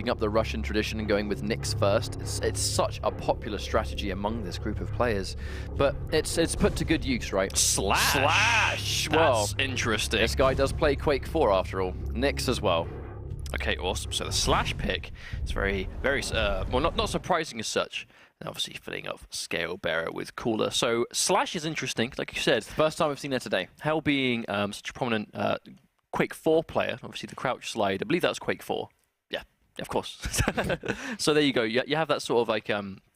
keeping up the Russian tradition and going with Nyx first. It's such a popular strategy among this group of players, but it's put to good use, right? Slash! That's interesting. This guy does play Quake 4 after all. Nyx as well. Okay, awesome. So the Slash pick is very, well, not surprising as such. And obviously filling up Scale Bearer with Cooler. So Slash is interesting, like you said. First time we've seen her today. Hell being such a prominent Quake 4 player, obviously the crouch slide, I believe that was Quake 4. Yeah, of course. So there you go. You have that sort of like,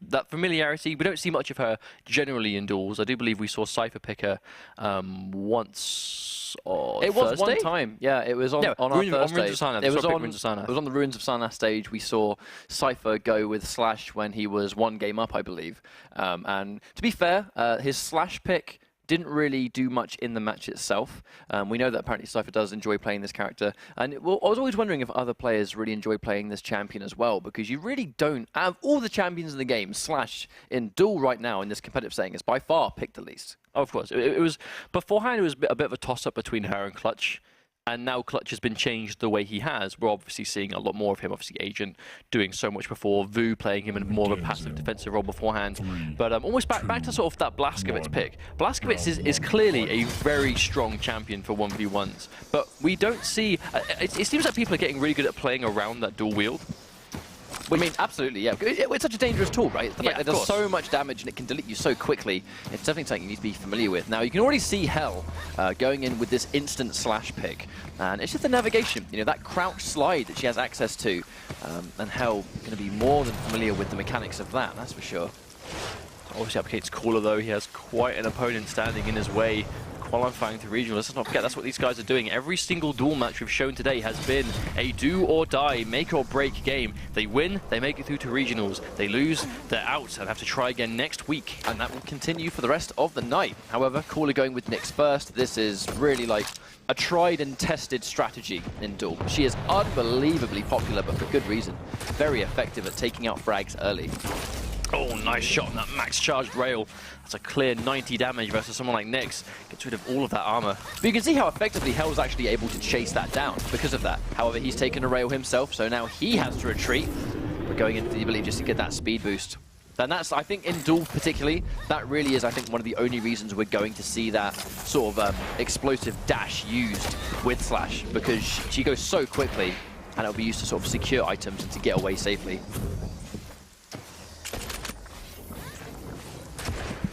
that familiarity. We don't see much of her generally in duels. I do believe we saw Cypher pick her once or It was Thursday? one time. Yeah, it was on our Ruins Thursday. of Sana. It was Ruins of Sana. It was on the Ruins of Sana stage. We saw Cypher go with Slash when he was 1 game up, I believe. And to be fair, his Slash pick didn't really do much in the match itself. We know that apparently Cypher does enjoy playing this character. And I was always wondering if other players really enjoy playing this champion as well, because you really don't. Out of all the champions in the game, Slash in duel right now in this competitive setting is by far picked the least. Oh, of course. It was beforehand. It was a bit of a toss-up between her and Clutch, and now Clutch has been changed the way he has. We're obviously seeing a lot more of him. Obviously, Agent doing so much before, Vu playing him in more of a passive defensive role beforehand. But almost back to sort of that Blazkowicz pick. Blazkowicz is clearly a very strong champion for 1v1s, but we don't see. It seems like people are getting really good at playing around that dual wield. I mean, absolutely, yeah. It's such a dangerous tool, right? The fact that it does course. so much damage and it can delete you so quickly. It's definitely something you need to be familiar with. Now, you can already see Hell going in with this instant Slash pick. And it's just the navigation, you know, that crouch slide that she has access to. And Hell going to be more than familiar with the mechanics of that, that's for sure. Obviously, Applicate's Cooler, though. He has quite an opponent standing in his way. Qualifying to regional. Let's not forget, that's what these guys are doing. Every single duel match we've shown today has been a do or die, make or break game. They win, they make it through to regionals. They lose, they're out and have to try again next week. And that will continue for the rest of the night. However, Cooler going with Nyx first. This is really like a tried and tested strategy in duel. She is unbelievably popular, but for good reason. Very effective at taking out frags early. Oh, nice shot on that max charged rail. That's a clear 90 damage versus someone like Nyx. Gets rid of all of that armor. But you can see how effectively Hell's actually able to chase that down because of that. However, he's taken a rail himself, so now he has to retreat. We're going into the ability just to get that speed boost. And that's, I think, in duel particularly, that really is, I think, one of the only reasons we're going to see that sort of explosive dash used with Slash, because she goes so quickly, and it'll be used to sort of secure items and to get away safely.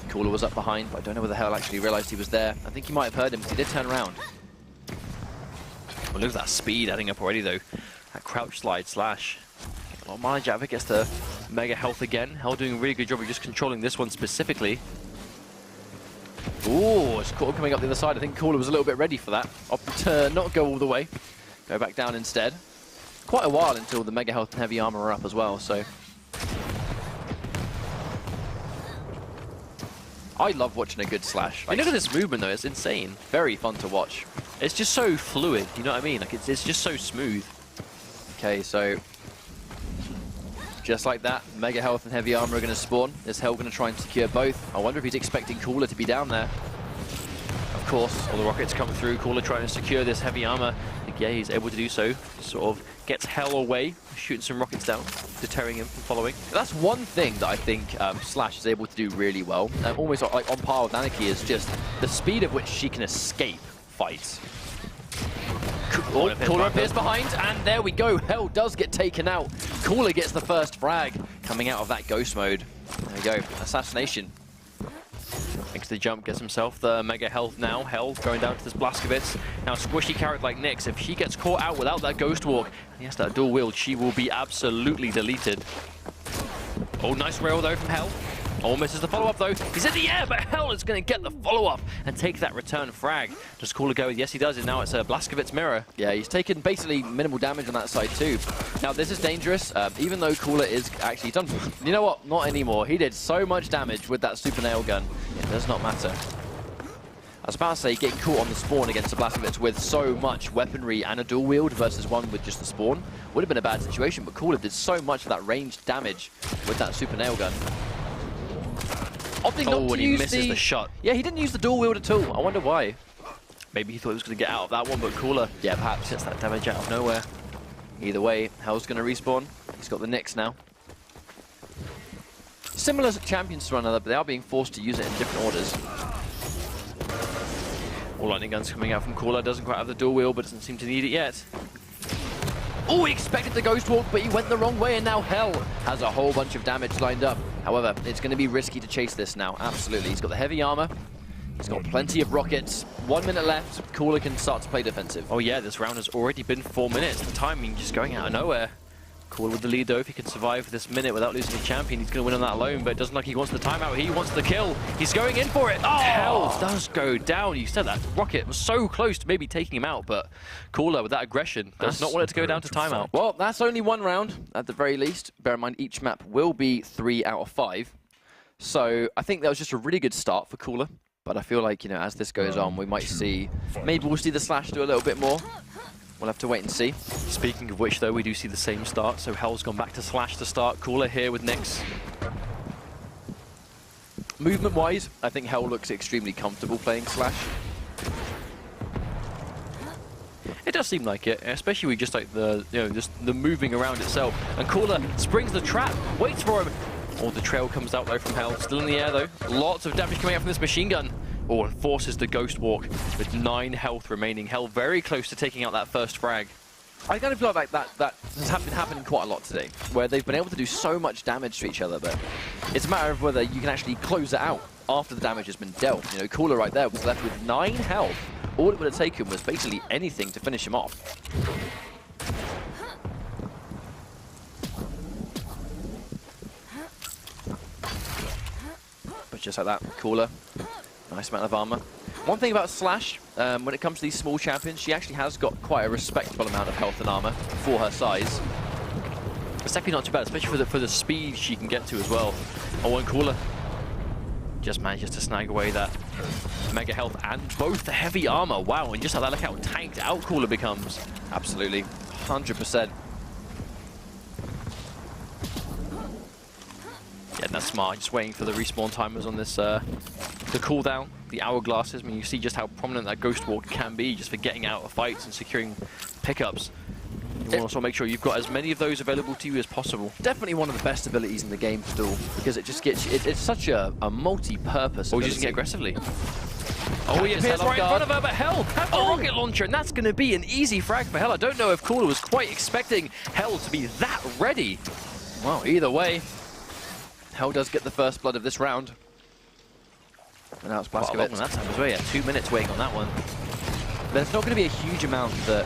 Cooler was up behind, but I don't know whether Hell actually realized he was there. I think he might have heard him, because he did turn around. Well, look at that speed adding up already, though. That crouch slide Slash. Well, Marjava gets the mega health again. Hell doing a really good job of just controlling this one specifically. Ooh, it's Cooler coming up the other side. I think Cooler was a little bit ready for that. Opted to not go all the way. Go back down instead. Quite a while until the mega health and heavy armor are up as well, so... I love watching a good Slash. Like, look at this movement, though. It's insane. Very fun to watch. It's just so fluid, you know what I mean? Like, it's just so smooth. Okay, so... just like that, mega health and heavy armor are going to spawn. Is Hell going to try and secure both? I wonder if he's expecting Cooler to be down there. Of course, all the rockets come through. Cooler trying to secure this heavy armor. I think, yeah, he's able to do so. Sort of gets Hell away, shooting some rockets down, deterring him from following. That's one thing that I think Slash is able to do really well. Almost like on par with Anarchy is just the speed at which she can escape fights. Cooler appears behind, and there we go. Hell does get taken out. Cooler gets the first frag coming out of that ghost mode. There we go, assassination. Makes the jump, gets himself the mega health now. Hell going down to this Blazkowicz. Now, squishy character like Nyx, if she gets caught out without that ghost walk, and he has that dual wield, she will be absolutely deleted. Oh, nice rail though from Hell. Oh, misses the follow-up though. He's in the air, but Hell is going to get the follow-up and take that return frag. Does Cooler go with? Yes, he does. And now it's a Blazkowicz mirror. Yeah, he's taken basically minimal damage on that side too. Now, this is dangerous, even though Cooler is actually done. You know what? Not anymore. He did so much damage with that super nail gun. It does not matter. I was about to say, getting caught on the spawn against a Blazkowicz with so much weaponry and a dual wield versus one with just the spawn would have been a bad situation, but Cooler did so much of that ranged damage with that super nail gun. Opting not to he misses the shot. Yeah, he didn't use the dual wield at all. I wonder why. Maybe he thought he was going to get out of that one, but Cooler, yeah, perhaps gets that damage out of nowhere. Either way, Hell's going to respawn. He's got the Nyx now. Similar champions to one another, but they are being forced to use it in different orders. All lightning guns coming out from Caller. Doesn't quite have the dual wheel, but doesn't seem to need it yet. Oh, he expected the Ghost Walk, but he went the wrong way, and now Hell has a whole bunch of damage lined up. However, it's going to be risky to chase this now, absolutely. He's got the heavy armor. He's got plenty of rockets. 1 minute left. Caller can start to play defensive. Oh yeah, this round has already been 4 minutes. The timing just going out of nowhere. Caller with the lead though. If he can survive this minute without losing a champion, he's going to win on that alone, but it doesn't look like he wants the timeout. He wants the kill. He's going in for it. Oh! Hell does go down. You said that rocket was so close to maybe taking him out, but Caller with that aggression does not want it to go down to timeout. Well, that's only one round at the very least. Bear in mind, each map will be 3 out of 5. So I think that was just a really good start for Caller. But I feel like, you know, as this goes on, we might see, maybe we'll see the Slash do a little bit more. We'll have to wait and see. Speaking of which, though, we do see the same start. So Hell's gone back to Slash to start. Caller here with Nyx. Movement-wise, I think Hell looks extremely comfortable playing Slash. It does seem like it, especially with just like the, you know, just the moving around itself. And Caller springs the trap, waits for him. Oh, the trail comes out though from Hell. Still in the air though. Lots of damage coming out from this machine gun. Oh, and forces the Ghost Walk with 9 health remaining. Hell very close to taking out that first frag. I kind of feel like that has been happening quite a lot today, where they've been able to do so much damage to each other, but it's a matter of whether you can actually close it out after the damage has been dealt. You know, Caller right there was left with 9 health. All it would have taken was basically anything to finish him off. But just like that, Caller, nice amount of armor. One thing about Slash, when it comes to these small champions, she actually has got quite a respectable amount of health and armor for her size. It's definitely not too bad, especially for the speed she can get to as well. Oh, and Caller just manages to snag away that mega health and both the heavy armor. Wow, and just like that, look how tanked out Caller becomes. Absolutely, 100%. Yeah, that's smart. Just waiting for the respawn timers on this, the cooldown, the hourglasses. I mean, you see just how prominent that Ghost Walk can be just for getting out of fights and securing pickups. You want to also make sure you've got as many of those available to you as possible. Definitely one of the best abilities in the game for DueL, because it just gets you, it's such a multi-purpose Or ability. you just get aggressively. Oh, he appears right in front of her, but Hell has the rocket launcher, and that's going to be an easy frag for Hell. I don't know if Caller was quite expecting Hell to be that ready. Well, either way, Hell does get the first blood of this round. And now it's Quite a long one Blazkowicz. that time as well, yeah. 2 minutes waiting on that one. There's not going to be a huge amount that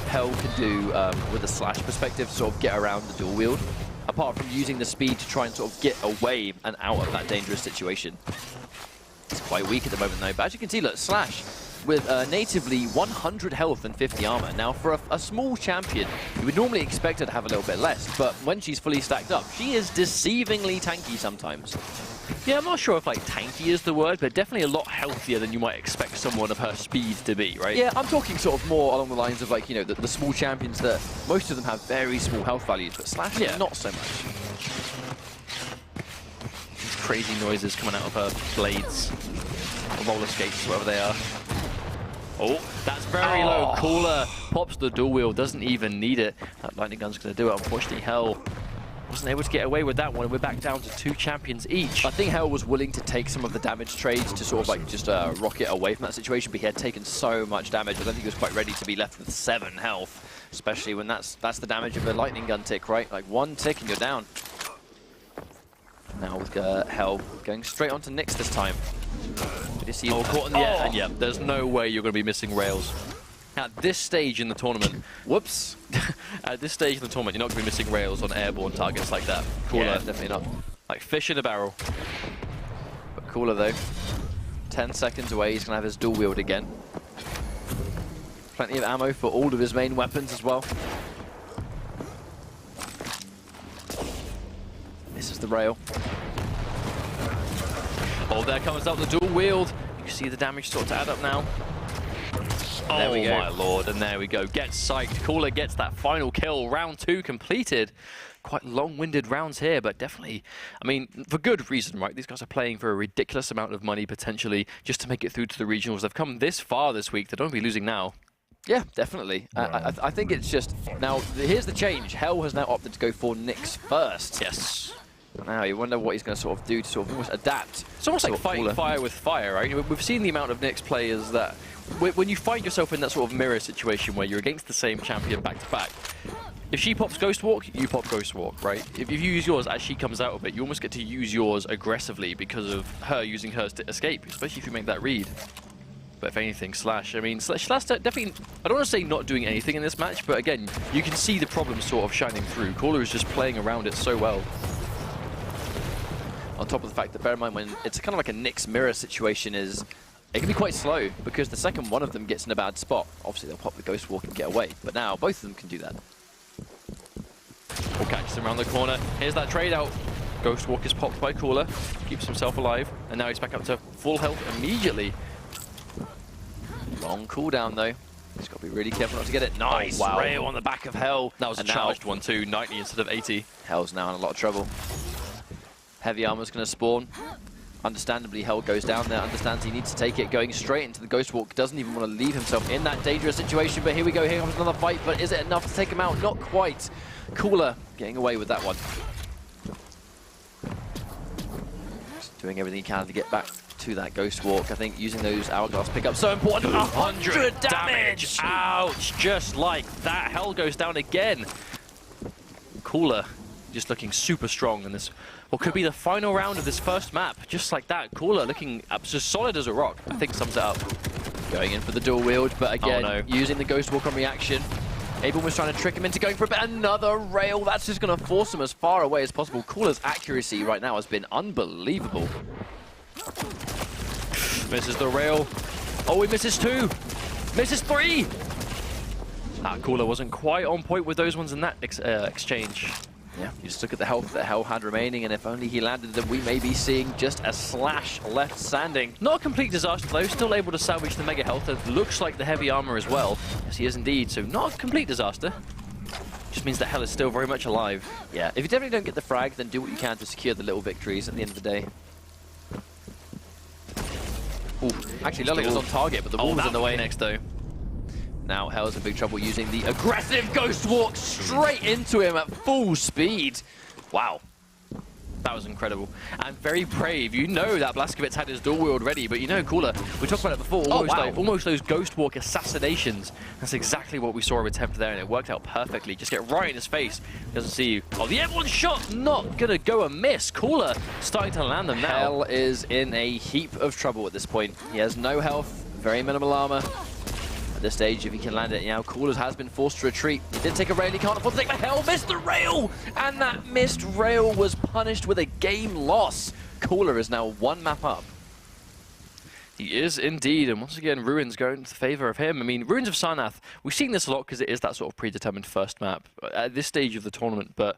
Hell can do with a Slash perspective to sort of get around the dual wield, apart from using the speed to try and sort of get away and out of that dangerous situation. It's quite weak at the moment though, but as you can see, look, Slash with natively 100 health and 50 armor. Now for a small champion, you would normally expect her to have a little bit less, but when she's fully stacked up, she is deceivingly tanky sometimes. Yeah, I'm not sure if like tanky is the word, but definitely a lot healthier than you might expect someone of her speed to be, right? Yeah, I'm talking sort of more along the lines of like, you know, the small champions that most of them have very small health values, but Slash, yeah, not so much. These crazy noises coming out of her blades, or roller skates, whatever they are. Oh, that's very low. Caller pops the dual wheel, doesn't even need it. That lightning gun's going to do it. Unfortunately, Hell wasn't able to get away with that one, and we're back down to 2 champions each. I think Hell was willing to take some of the damage trades to sort of like just rocket away from that situation, but he had taken so much damage. I don't think he was quite ready to be left with 7 health, especially when that's the damage of a lightning gun tick, right? Like 1 tick and you're down. Now with Hell going straight onto Nyx this time. Caught in the air, and yeah, there's no way you're going to be missing rails. At this stage in the tournament, whoops. At this stage in the tournament, you're not going to be missing rails on airborne targets like that. Caller, yeah, definitely not. Like fish in a barrel. But Caller though, 10 seconds away, he's going to have his dual wield again. Plenty of ammo for all of his main weapons as well. This is the rail. Oh, there comes out the dual wield. You can see the damage sort of add up now. There we go. My lord, and there we go. Gets psyched. Caller gets that final kill. Round 2 completed. Quite long-winded rounds here, but definitely, I mean, for good reason, right? These guys are playing for a ridiculous amount of money, potentially, just to make it through to the regionals. They've come this far this week. They don't be losing now. Yeah, definitely. I think it's just now. Here's the change. Hell has now opted to go for Nyx first. Yes. Now you wonder what he's going to sort of do to sort of almost adapt. It's almost like fighting fire with fire, right? We've seen the amount of Nyx players that when you find yourself in that sort of mirror situation where you're against the same champion back to back. If she pops Ghost Walk, you pop Ghost Walk, right? If you use yours as she comes out of it, you almost get to use yours aggressively because of her using hers to escape, especially if you make that read. But if anything, Slash, I mean, Slash definitely, I don't want to say not doing anything in this match, but again, you can see the problem sort of shining through. Caller is just playing around it so well. On top of the fact that, bear in mind, when it's kind of like a Nyx mirror situation, is it can be quite slow because the second one of them gets in a bad spot, obviously they'll pop the Ghost Walk and get away. But now both of them can do that. We'll catch them around the corner. Here's that trade out. Ghost Walk is popped by Cooler, keeps himself alive, and now he's back up to full health immediately. Long cooldown though. He's got to be really careful not to get it. Nice! Oh, wow. Rail on the back of Hell. That was a charged one too, 90 instead of 80. Hell's now in a lot of trouble. Heavy armor's going to spawn. Understandably, Hell goes down there, understands he needs to take it, going straight into the Ghost Walk. Doesn't even want to leave himself in that dangerous situation, but here we go, here comes another fight, but is it enough to take him out? Not quite. Cooler getting away with that one. Just doing everything he can to get back to that Ghost Walk. I think using those Hourglass pickups so important. 100 damage! Ouch! Just like that, Hell goes down again. Cooler just looking super strong in this, what could be the final round of this first map. Just like that, Cooler looking as solid as a rock, I think sums it up. Going in for the dual wield, but again, using the Ghost Walk on reaction. Abel was trying to trick him into going for a bit. Another rail. That's just going to force him as far away as possible. Cooler's accuracy right now has been unbelievable. Misses the rail. Oh, he misses 2. Misses 3. That Cooler wasn't quite on point with those ones in that exchange. Yeah, you just look at the health that Hell had remaining, and if only he landed them, we may be seeing just a Slash left standing. Not a complete disaster though, still able to salvage the mega health. It looks like the heavy armor as well. Yes, he is indeed, so not a complete disaster. Just means that Hell is still very much alive. Yeah, if you definitely don't get the frag, then do what you can to secure the little victories at the end of the day. Ooh, actually, Lully was on target, but the wall was in the way next though. Now Hell's in big trouble using the aggressive Ghost Walk straight into him at full speed. Wow. That was incredible. And very brave. You know that Blazkowicz had his dual wield ready, but you know, Cooler, we talked about it before, almost those Ghost Walk assassinations. That's exactly what we saw him attempt there, and it worked out perfectly. Just get right in his face. Doesn't see you. Oh, the airborne shot not gonna go amiss. Cooler starting to land them now. Hell is in a heap of trouble at this point. He has no health, very minimal armor. At this stage, if he can land it, now Cooler has been forced to retreat. He did take a rail, he can't afford to take the Hell, missed the rail! And that missed rail was punished with a game loss. Cooler is now 1 map up. He is indeed, and once again, Ruins going in favor of him. I mean, Ruins of Sarnath, we've seen this a lot because it is that sort of predetermined first map at this stage of the tournament, but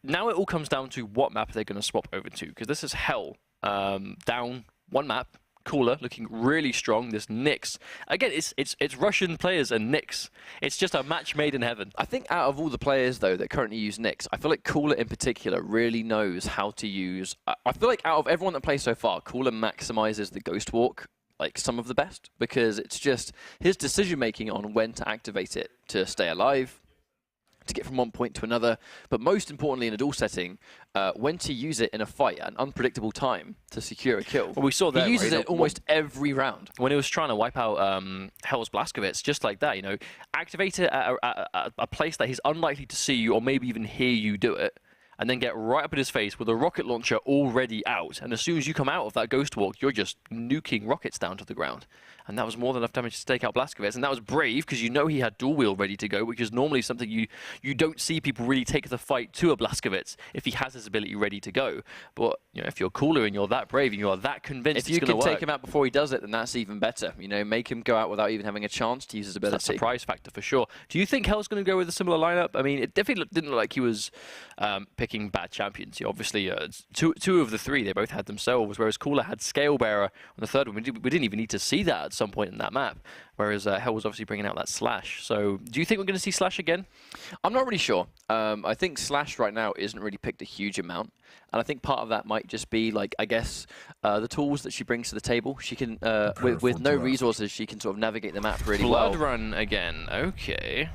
now it all comes down to what map they're going to swap over to, because this is Hell, down 1 map. Cooler looking really strong. This Nyx, again, it's Russian players and Nyx. It's just a match made in heaven. I think out of all the players though that currently use Nyx, I feel like Cooler in particular really knows how to use. I feel like out of everyone that plays so far, Cooler maximizes the Ghost Walk like some of the best, because it's just his decision making on when to activate it to stay alive, to get from one point to another, but most importantly in a duel setting, when to use it in a fight at an unpredictable time to secure a kill. Well, we saw that he uses it almost every round. When he was trying to wipe out Hell's Blazkowicz, just like that, you know, activate it at a place that he's unlikely to see you or maybe even hear you do it, and then get right up in his face with a rocket launcher already out. And as soon as you come out of that Ghost Walk, you're just nuking rockets down to the ground. And that was more than enough damage to take out Blazkowicz. And that was brave, because you know he had dual wield ready to go, which is normally something you don't see people really take the fight to a Blazkowicz if he has his ability ready to go. But you know, if you're Cooler and you're that brave and you're that convinced if you can take him out before he does it, then that's even better. You know, make him go out without even having a chance to use his ability. That's a surprise factor for sure. Do you think Hell's going to go with a similar lineup? I mean, it definitely didn't look like he was picking bad champions. Obviously, two of the three, they both had themselves, whereas Cooler had Scalebearer on the third one. We didn't even need to see that at some point in that map, whereas Hell was obviously bringing out that Slash. So do you think we're going to see Slash again? I'm not really sure. I think Slash right now isn't really picked a huge amount. And I think part of that might just be, like, I guess, the tools that she brings to the table. She can, with no resources, she can sort of navigate the map really well. Blood Run again, okay.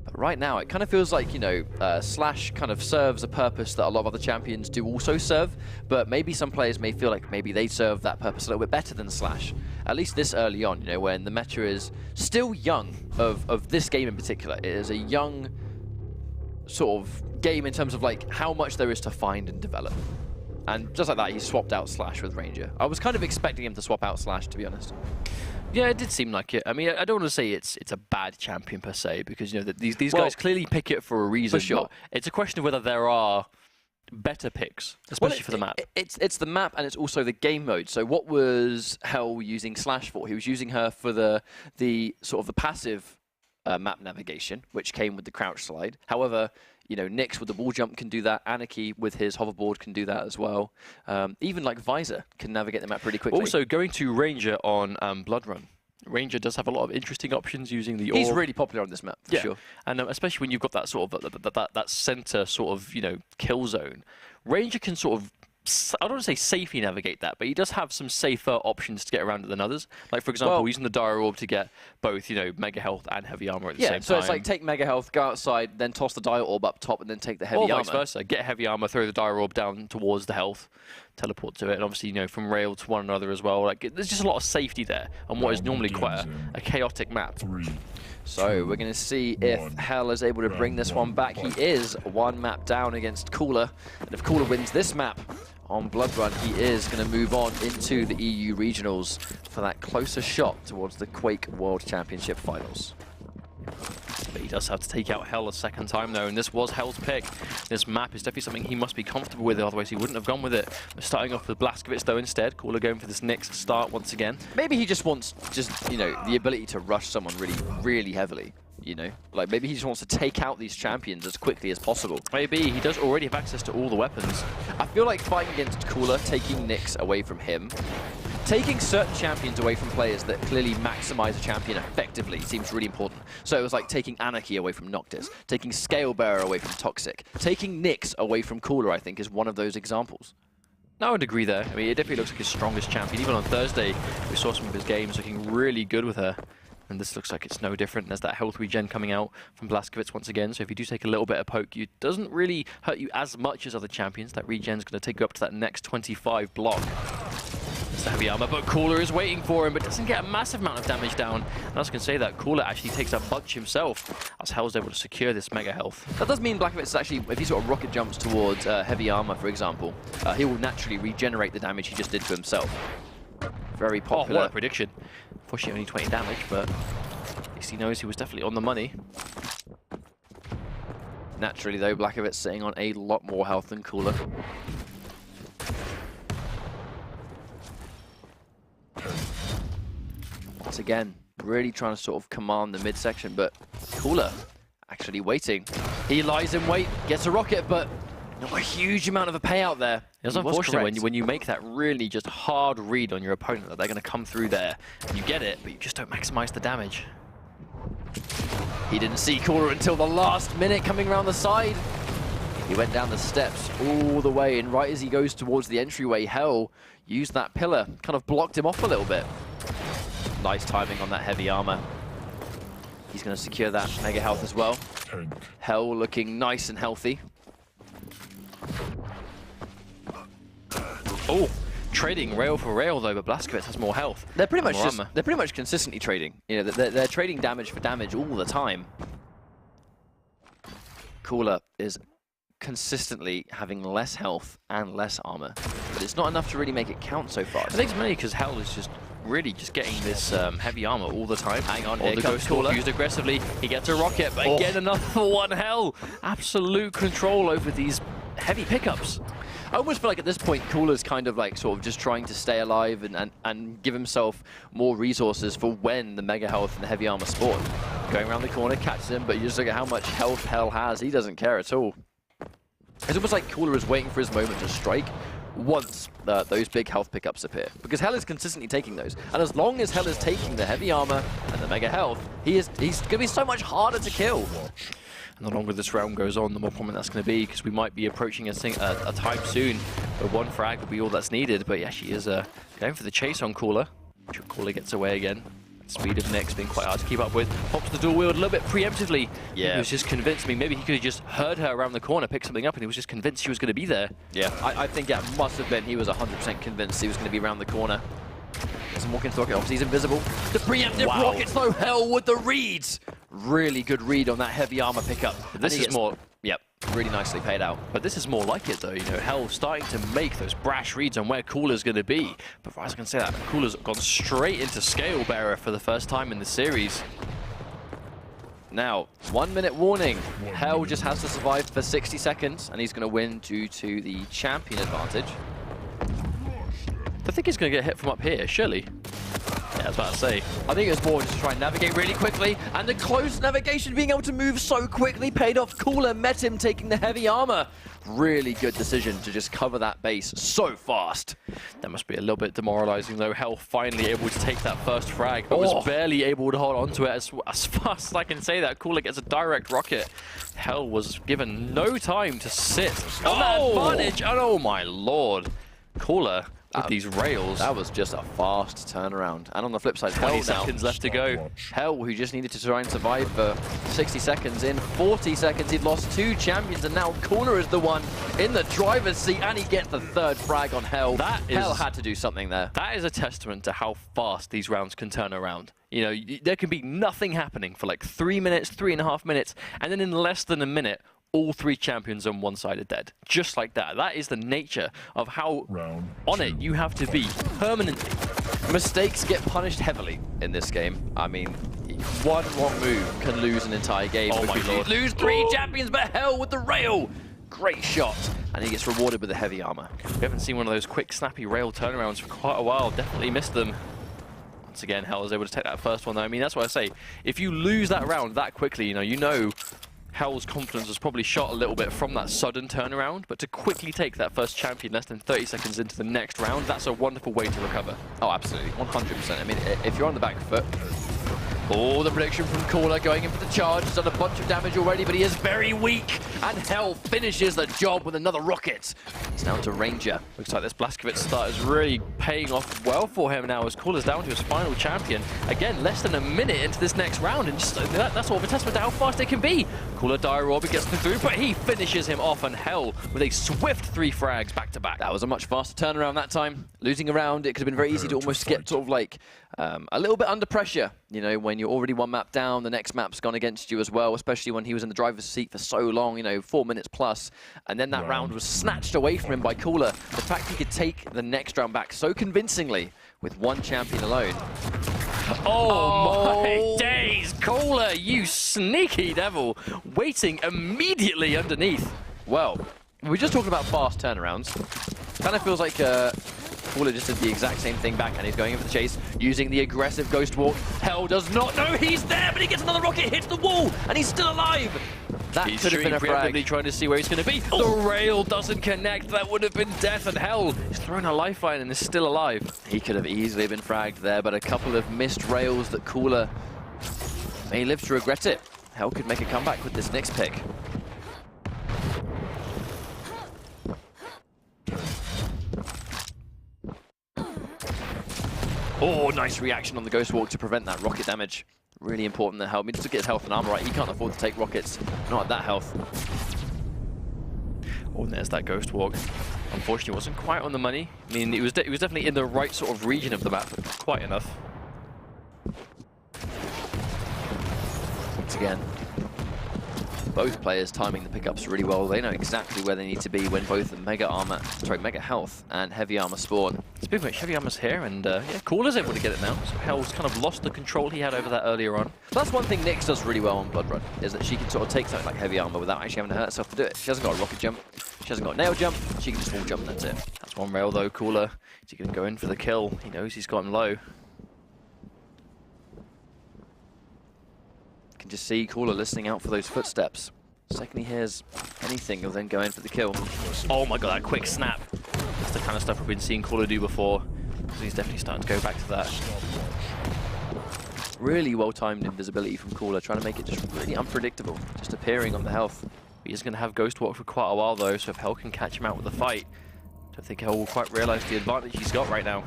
But right now, it kind of feels like, you know, Slash kind of serves a purpose that a lot of other champions do also serve, but maybe some players may feel like maybe they serve that purpose a little bit better than Slash. At least this early on, you know, when the meta is still young of this game in particular. It is a young sort of game in terms of, like, how much there is to find and develop. And just like that, he swapped out Slash with Ranger. I was kind of expecting him to swap out Slash, to be honest. Yeah, it did seem like it. I mean, I don't want to say it's a bad champion per se, because, you know, these guys clearly pick it for a reason. For sure. It's a question of whether there are better picks, especially for the map. It's the map, and it's also the game mode. So what was Hell using Slash for? He was using her for the sort of the passive map navigation, which came with the crouch slide. However, you know, Nyx with the wall jump can do that. Anarchy with his hoverboard can do that as well. Even like Visor can navigate the map pretty quickly. Also, going to Ranger on Blood Run. Ranger does have a lot of interesting options using the orb. He's really popular on this map, for sure. And especially when you've got that sort of that center sort of, you know, kill zone. Ranger can sort of, I don't want to say safely navigate that, but he does have some safer options to get around it than others. Like, for example, using the Dire Orb to get both, you know, Mega Health and Heavy Armor at the same time. Yeah, so it's like take Mega Health, go outside, then toss the Dire Orb up top, and then take the Heavy Armor. Or vice versa. Get Heavy Armor, throw the Dire Orb down towards the health, teleport to it, and obviously, you know, from rail to one another as well. Like, there's just a lot of safety there on what is normally quite a chaotic map. So we're going to see if Hell is able to bring this one back. He is one map down against Cooler, and if Cooler wins this map on Blood Run, he is going to move on into the EU Regionals for that closer shot towards the Quake World Championship Finals. But he does have to take out Hell a second time, though, and this was Hell's pick. This map is definitely something he must be comfortable with, otherwise he wouldn't have gone with it. We're starting off with Blazkowicz, though, instead. Cooler going for this Nyx start once again. Maybe he just wants, you know, the ability to rush someone really, really heavily. You know, like maybe he just wants to take out these champions as quickly as possible. Maybe he does already have access to all the weapons. I feel like fighting against Cooler, taking Nyx away from him, taking certain champions away from players that clearly maximize a champion effectively seems really important. So it was like taking Anarchy away from Noctis, taking Scalebearer away from Toxic, taking Nyx away from Cooler, I think, is one of those examples. I would agree there. I mean, it definitely looks like his strongest champion. Even on Thursday, we saw some of his games looking really good with her. And this looks like it's no different. There's that health regen coming out from Blazkowicz once again. So if you do take a little bit of poke, it doesn't really hurt you as much as other champions. That regen's going to take you up to that next 25 block. It's the Heavy Armor, but Cooler is waiting for him, but doesn't get a massive amount of damage down. And I was going to say that Cooler actually takes a bunch himself, as Hell's able to secure this Mega Health. That does mean Blazkowicz is actually, if he sort of rocket jumps towards Heavy Armor, for example, he will naturally regenerate the damage he just did to himself. Very popular. Oh, what a prediction. Unfortunately, only 20 damage, but at least he knows he was definitely on the money. Naturally, though, Blazkowicz sitting on a lot more health than Cooler. Once again, really trying to sort of command the midsection, but Cooler actually waiting. He lies in wait, gets a rocket, but not a huge amount of a payout there. It's unfortunate when you make that really just hard read on your opponent that they're going to come through there. You get it, but you just don't maximize the damage. He didn't see Cooler until the last minute coming around the side. He went down the steps all the way, and right as he goes towards the entryway, Hell used that pillar, kind of blocked him off a little bit. Nice timing on that Heavy Armor. He's going to secure that Mega Health as well. Hell looking nice and healthy. Oh, trading rail for rail though, but Blazkowicz has more health. They're pretty much consistently trading. You know, they're trading damage for damage all the time. Cooler is consistently having less health and less armor, but it's not enough to really make it count so far. I think it's mainly because Hell is just really just getting this heavy armor all the time. Hang on, here comes Cooler. Used aggressively. He gets a rocket, but again another one. Hell, absolute control over these heavy pickups. I almost feel like at this point, Cooler's kind of like sort of just trying to stay alive and give himself more resources for when the Mega Health and the Heavy Armor spawn. Going around the corner, catches him, but you just look at how much health Hell has. He doesn't care at all. It's almost like Cooler is waiting for his moment to strike once those big health pickups appear. Because Hell is consistently taking those. And as long as Hell is taking the heavy armor and the mega health, he's going to be so much harder to kill. And the longer this round goes on, the more prominent that's going to be, because we might be approaching a time soon where one frag will be all that's needed. But yeah, she is going for the chase on Cooler. Cooler gets away again. Speed of Nick's been quite hard to keep up with. Pops the dual wield a little bit preemptively. Yeah. He was just convinced. Maybe he could have just heard her around the corner, pick something up, and he was just convinced she was going to be there. Yeah, I think it must have been. He was 100% convinced he was going to be around the corner. Doesn't walk into the rocket. Obviously, he's invisible. The preemptive rockets, though. Hell with the reads. Really good read on that heavy armor pickup. This is more... Yep, really nicely paid out. But this is more like it, though. You know, Hell starting to make those brash reads on where Cooler's going to be. But I was going to say that Cooler's gone straight into Scale Bearer for the first time in the series. Now, 1 minute warning. Hell just has to survive for 60 seconds, and he's going to win due to the champion advantage. I think he's going to get hit from up here, surely. Yeah, I was about to say. I think it was more just to try and navigate really quickly, and the close navigation, being able to move so quickly, paid off. Cooler met him taking the heavy armor. Really good decision to just cover that base so fast. That must be a little bit demoralizing, though. Hell finally able to take that first frag, but was barely able to hold on to it as fast as I can say that. Cooler gets a direct rocket. Hell was given no time to sit on that advantage, and oh my lord. Cooler with these rails. That was just a fast turnaround. And on the flip side, 20 seconds left to go. Hell, who just needed to try and survive for 60 seconds. In 40 seconds, he'd lost 2 champions, and now Cooler is the one in the driver's seat, and he gets the 3rd frag on Hell. Hell had to do something there. That is a testament to how fast these rounds can turn around. You know, there can be nothing happening for like 3 minutes, 3.5 minutes, and then in less than a minute, all 3 champions on one side are dead. Just like that. That is the nature of how on it you have to be permanently. Mistakes get punished heavily in this game. I mean, one wrong move can lose an entire game. Oh my lord. You lose 3 champions, but Hell with the rail. Great shot. And he gets rewarded with the heavy armor. We haven't seen one of those quick, snappy rail turnarounds for quite a while. Definitely missed them. Once again, Hell was able to take that first one, though. I mean, that's what I say. If you lose that round that quickly, you know Hell's confidence was probably shot a little bit from that sudden turnaround, but to quickly take that first champion less than 30 seconds into the next round, that's a wonderful way to recover. Oh, absolutely, 100%. I mean, if you're on the back foot, the prediction from Cooler going in for the charge. He's done a bunch of damage already, but he is very weak, and Hell finishes the job with another rocket. It's down to Ranger. Looks like this Blazkowicz start is really paying off well for him now as Cooler's down to his final champion. Again, less than a minute into this next round, and just that's sort of a testament to how fast it can be. Cooler Dire Orb gets through, but he finishes him off, and Hell with a swift 3 frags back to back. That was a much faster turnaround that time. Losing a round, it could have been very easy to almost get sort of like a little bit under pressure, you know, when you're already 1 map down, the next map's gone against you as well, especially when he was in the driver's seat for so long, you know, 4 minutes plus, and then that round was snatched away from him by Cooler. The fact he could take the next round back so convincingly with 1 champion alone. Oh my days, Cooler, you sneaky devil, waiting immediately underneath. Well, we were just talking about fast turnarounds. Kind of feels like Cooler just did the exact same thing back, and he's going in for the chase, using the aggressive Ghost Walk. Hell does not know he's there, but he gets another rocket, hits the wall, and he's still alive. That could have been a frag. Trying to see where he's going to be. The rail doesn't connect. That would have been death, and Hell is throwing a lifeline and is still alive. He could have easily been fragged there, but a couple of missed rails that Cooler may live to regret it. Hell could make a comeback with this next pick. Oh, nice reaction on the Ghost Walk to prevent that rocket damage. Really important that Hell needs to get his health and armor right. He can't afford to take rockets, not at that health. Oh, and there's that Ghost Walk. Unfortunately, it wasn't quite on the money. I mean, it was definitely in the right sort of region of the map, but quite enough. Once again, both players timing the pickups really well. They know exactly where they need to be when both the Mega Health and Heavy Armor spawn. Speaking of which, Heavy Armor's here, and yeah, Cooler's able to get it now. So Hell's kind of lost the control he had over that earlier on. That's one thing Nyx does really well on Blood Run, is that she can sort of take something like Heavy Armor without actually having to hurt herself to do it. She hasn't got a rocket jump, she hasn't got a nail jump, she can just wall jump and that's it. That's one rail though. Cooler, is he going to go in for the kill? He knows he's got him low. Can just see Cooler listening out for those footsteps. Second he hears anything, he'll then go in for the kill. Oh my god, that quick snap. That's the kind of stuff we've been seeing Cooler do before. So he's definitely starting to go back to that. Really well-timed invisibility from Cooler, trying to make it just really unpredictable, just appearing on the health. He's going to have Ghost Walk for quite a while though, so if Hell can catch him out with the fight, I don't think Hell will quite realize the advantage he's got right now.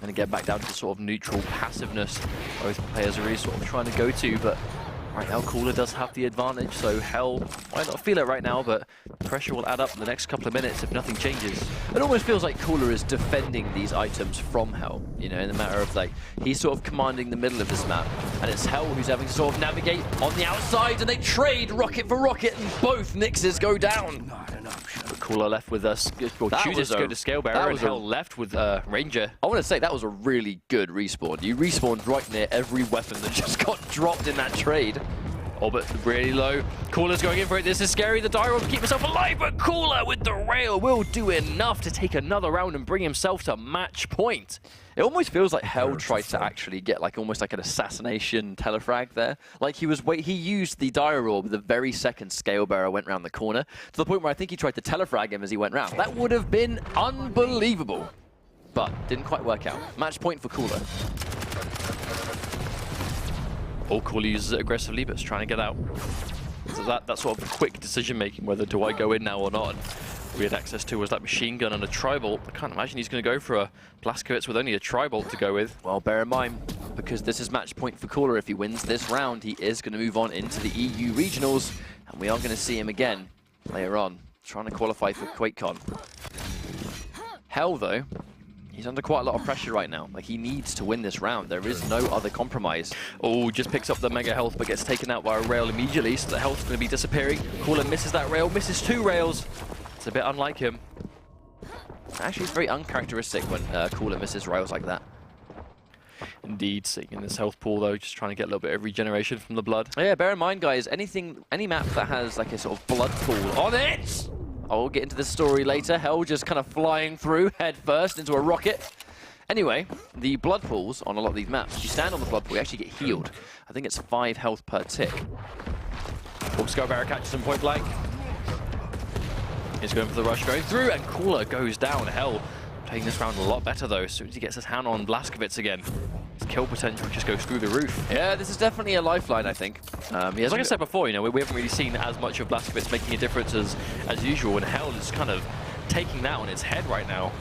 Going to get back down to the sort of neutral passiveness both players are really sort of trying to go to, but right now Cooler does have the advantage, so Hell might not feel it right now, but pressure will add up in the next couple of minutes if nothing changes. It almost feels like Cooler is defending these items from Hell, you know, in the matter of like, he's sort of commanding the middle of this map, and it's Hell who's having to sort of navigate on the outside, and they trade rocket for rocket, and both Nixes go down. But Cooler left with us, well, chooses to go to Scalebearer, and Hell left with Ranger. I want to say that was a really good respawn. You respawned right near every weapon that just got dropped in that trade. Oh, but really low. Cooler's going in for it. This is scary. The Dire will keep himself alive, but Cooler with the rail will do enough to take another round and bring himself to match point. It almost feels like Hell tried to actually get like almost like an assassination telefrag there. Like he used the Dire Orb the very second Scalebearer went round the corner, to the point where I think he tried to telefrag him as he went round. That would have been unbelievable, but didn't quite work out. Match point for Cooler. Oh, Cooler uses it aggressively, but is trying to get out. So that sort of quick decision-making, whether do I go in now or not, and we had access to was that machine gun and a tri-bolt. I can't imagine he's going to go for a Blazkowicz with only a tri-bolt to go with. Well, bear in mind, because this is match point for Cooler, if he wins this round, he is going to move on into the EU Regionals, and we are going to see him again later on, trying to qualify for QuakeCon. Hell, though, he's under quite a lot of pressure right now. Like, he needs to win this round. There is no other compromise. Oh, just picks up the mega health, but gets taken out by a rail immediately, so the health's going to be disappearing. Cooler misses that rail, misses 2 rails. It's a bit unlike him. Actually, it's very uncharacteristic when Cooler misses rails like that. Indeed, sitting in this health pool though, just trying to get a little bit of regeneration from the blood. Yeah, bear in mind, guys, any map that has like a sort of blood pool on it, I'll get into this story later. Hell just kind of flying through head first into a rocket. Anyway, the blood pools on a lot of these maps, if you stand on the blood pool, you actually get healed. I think it's 5 health per tick. Scalebearer catches him point blank. He's going for the rush, going through, and Cooler goes down. Hell playing this round a lot better though. As soon as he gets his hand on Blazkowicz again, his kill potential just goes through the roof. Yeah, this is definitely a lifeline, I think. Like I said before, you know, we haven't really seen as much of Blazkowicz making a difference as usual, and Hell is kind of taking that on its head right now.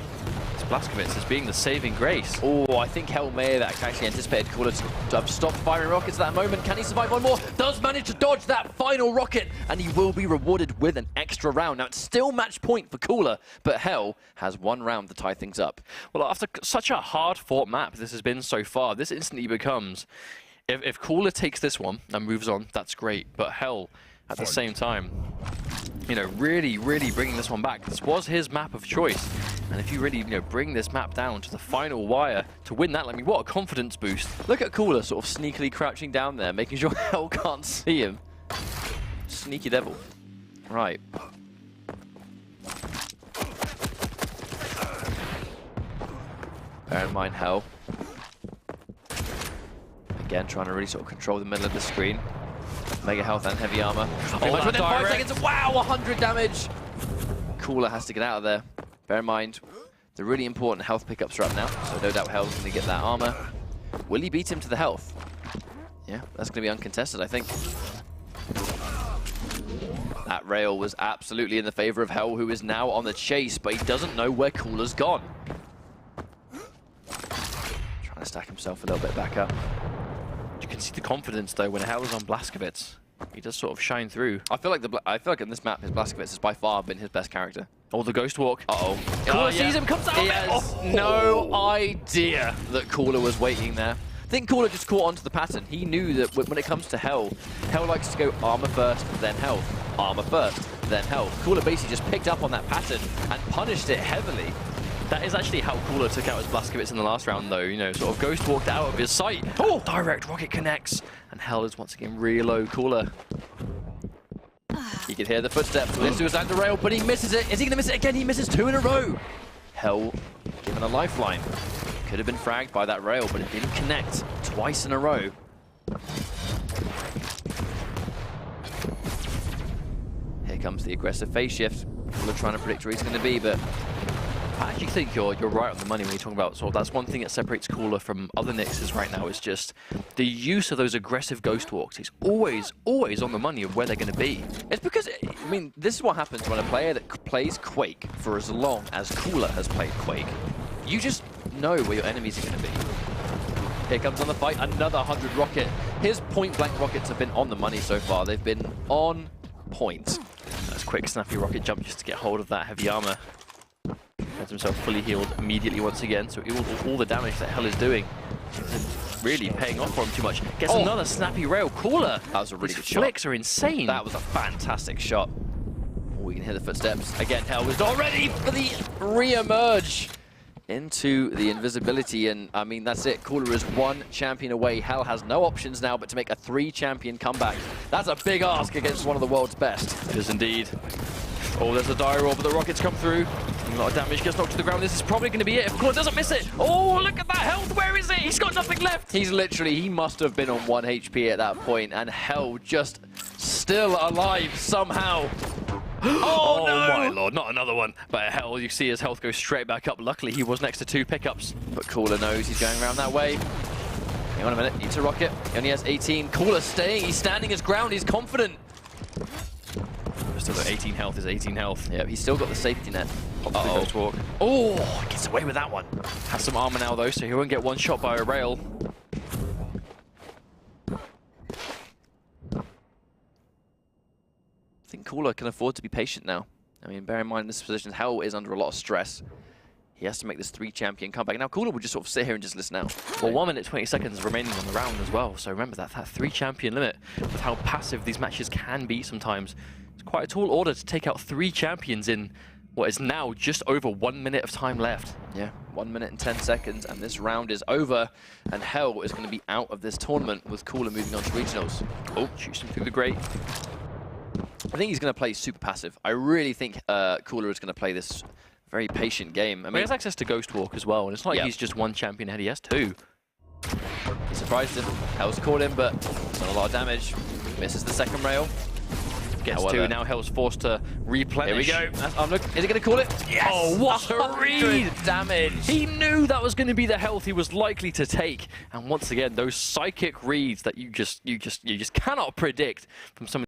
Blazkowicz as being the saving grace. Oh, I think Hell may have actually anticipated Cooler to have stopped firing rockets at that moment. Can he survive one more? Does manage to dodge that final rocket, and he will be rewarded with an extra round. Now, it's still match point for Cooler, but Hell has 1 round to tie things up. Well, after such a hard-fought map this has been so far, this instantly becomes, if Cooler takes this one and moves on, that's great, but Hell, at the same time, you know, really bringing this one back. This was his map of choice, and if you really, you know, bring this map down to the final wire to win that, I mean, what a confidence boost. Look at Cooler sort of sneakily crouching down there, making sure Hell can't see him. Sneaky devil. Right. Bear in mind Hell. Again, trying to really sort of control the middle of the screen. Mega health and heavy armor. Oh, within 5 seconds. Wow, 100 damage. Cooler has to get out of there. Bear in mind, the really important health pickups are up now, so no doubt Hell's going to get that armor. Will he beat him to the health? Yeah, that's going to be uncontested, I think. That rail was absolutely in the favor of Hell, who is now on the chase, but he doesn't know where Cooler's gone. Trying to stack himself a little bit back up. You can see the confidence though when Hell is on Blazkowicz. He does sort of shine through. I feel like in this map, his Blazkowicz has by far been his best character. Oh, the Ghost Walk. Uh-oh. Cooler sees him, comes out. He has no idea that Cooler was waiting there. I think Cooler just caught onto the pattern. He knew that when it comes to Hell, Hell likes to go armor first, then health. Armor first, then health. Cooler basically just picked up on that pattern and punished it heavily. That is actually how Cooler took out his Blazkowicz in the last round though, you know, sort of Ghost walked out of his sight. Oh! Direct rocket connects, and Hell is once again really low. Cooler. You can hear the footsteps. Let's do a stand to rail, but he misses it. Is he going to miss it again? He misses 2 in a row. Hell given a lifeline. Could have been fragged by that rail, but it didn't connect twice in a row. Here comes the aggressive phase shift. We're trying to predict where he's going to be, but I actually think you're right on the money when you're talking about sort of that's one thing that separates Cooler from other Nixes right now is just the use of those aggressive ghost walks. He's always on the money of where they're going to be. It's because, I mean, this is what happens when a player that plays Quake for as long as Cooler has played Quake. You just know where your enemies are going to be. Here comes on the fight, another 100 rocket. His point-blank rockets have been on the money so far. They've been on point. That's quick, snappy rocket jump just to get hold of that heavy armor. Has himself fully healed immediately once again, so all the damage that Hell is doing isn't really paying off for him too much. Gets another snappy rail. Cooler. That was a really good shot. Flicks are insane. That was a fantastic shot. Oh, we can hear the footsteps. Again, Hell was not ready for the re-emerge into the invisibility, and I mean, that's it. Cooler is one champion away. Hell has no options now but to make a 3-champion comeback. That's a big ask against one of the world's best. It is indeed. Oh, there's a dire roll, but the rockets come through. A lot of damage, gets knocked to the ground. This is probably going to be it if Cooler doesn't miss it. Oh, look at that health. Where is it? He's got nothing left. He must have been on 1 HP at that point, and Hell just still alive somehow. Oh, no! My lord, not another one. But Hell, you see his health go straight back up. Luckily, he was next to 2 pickups. But Cooler knows he's going around that way. Hang on a minute, needs a rocket. He only has 18. Cooler staying, he's standing his ground, he's confident. Still got 18 health is 18 health. Yeah, he's still got the safety net. Walk. Oh, gets away with that one. Has some armor now though, so he won't get one shot by a rail. I think Cooler can afford to be patient now. I mean, bear in mind this position, Hell is under a lot of stress. He has to make this 3-champion comeback. Now Cooler will just sort of sit here and just listen out. Well, 1 minute 20 seconds remaining on the round as well. So remember that 3-champion limit with how passive these matches can be sometimes. It's quite a tall order to take out 3 champions in what is now just over 1 minute of time left. Yeah, 1 minute and 10 seconds, and this round is over, and Hell is going to be out of this tournament with Cooler moving on to regionals. Oh, shoots him through the grate. I think he's going to play super passive. I really think Cooler is going to play this very patient game. I mean, he has access to Ghost Walk as well, and it's not like he's just 1 champion ahead, he has 2. He surprised him. Hell's caught him, but not a lot of damage. Misses the second rail. Gets 2, now Hell's forced to replenish. Here we go. Is he going to call it? Yes! Oh, what a read! Damage! He knew that was going to be the health he was likely to take. And once again, those psychic reads that you just cannot predict from some